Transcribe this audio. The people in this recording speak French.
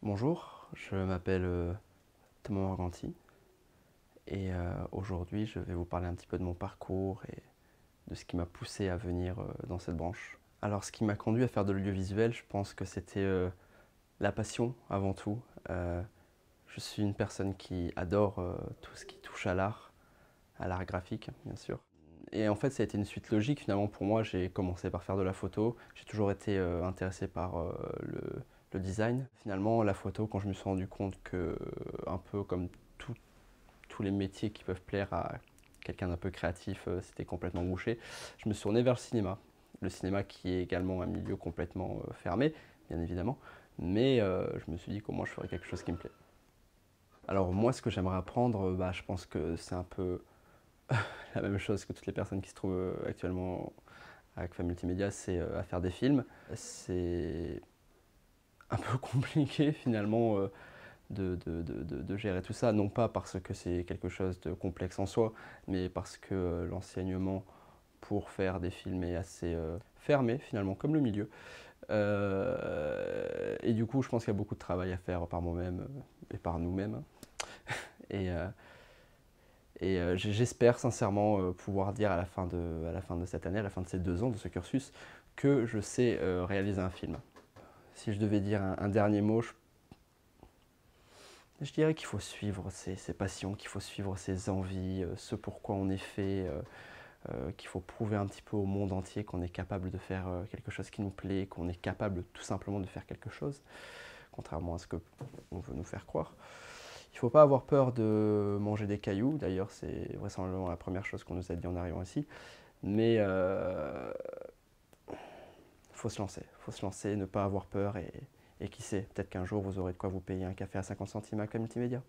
Bonjour, je m'appelle Thomas Morganti et aujourd'hui je vais vous parler un petit peu de mon parcours et de ce qui m'a poussé à venir dans cette branche. Alors ce qui m'a conduit à faire de l'audiovisuel, je pense que c'était la passion avant tout. Je suis une personne qui adore tout ce qui touche à l'art graphique bien sûr. Et en fait ça a été une suite logique finalement pour moi, j'ai commencé par faire de la photo, j'ai toujours été intéressé par le design. Finalement, la photo, quand je me suis rendu compte que, un peu comme tous les métiers qui peuvent plaire à quelqu'un d'un peu créatif, c'était complètement bouché, je me suis tourné vers le cinéma. Le cinéma qui est également un milieu complètement fermé, bien évidemment, mais je me suis dit comment je ferais quelque chose qui me plaît. Alors moi, ce que j'aimerais apprendre, je pense que c'est un peu la même chose que toutes les personnes qui se trouvent actuellement avec Femme Multimédia, c'est à faire des films. C'est un peu compliqué finalement de gérer tout ça, non pas parce que c'est quelque chose de complexe en soi, mais parce que l'enseignement pour faire des films est assez fermé finalement, comme le milieu. Et du coup, je pense qu'il y a beaucoup de travail à faire par moi-même et par nous-mêmes. Et, euh, et j'espère sincèrement pouvoir dire à la fin de cette année, à la fin de ces 2 ans de ce cursus, que je sais réaliser un film. Si je devais dire un dernier mot, je dirais qu'il faut suivre ses passions, qu'il faut suivre ses envies, ce pourquoi on est fait, qu'il faut prouver un petit peu au monde entier qu'on est capable de faire quelque chose qui nous plaît, qu'on est capable tout simplement de faire quelque chose, contrairement à ce qu'on veut nous faire croire. Il ne faut pas avoir peur de manger des cailloux, d'ailleurs c'est vraisemblablement la première chose qu'on nous a dit en arrivant ici, mais faut se lancer, ne pas avoir peur et qui sait, peut-être qu'un jour vous aurez de quoi vous payer un café à 50 centimes à Multimédia.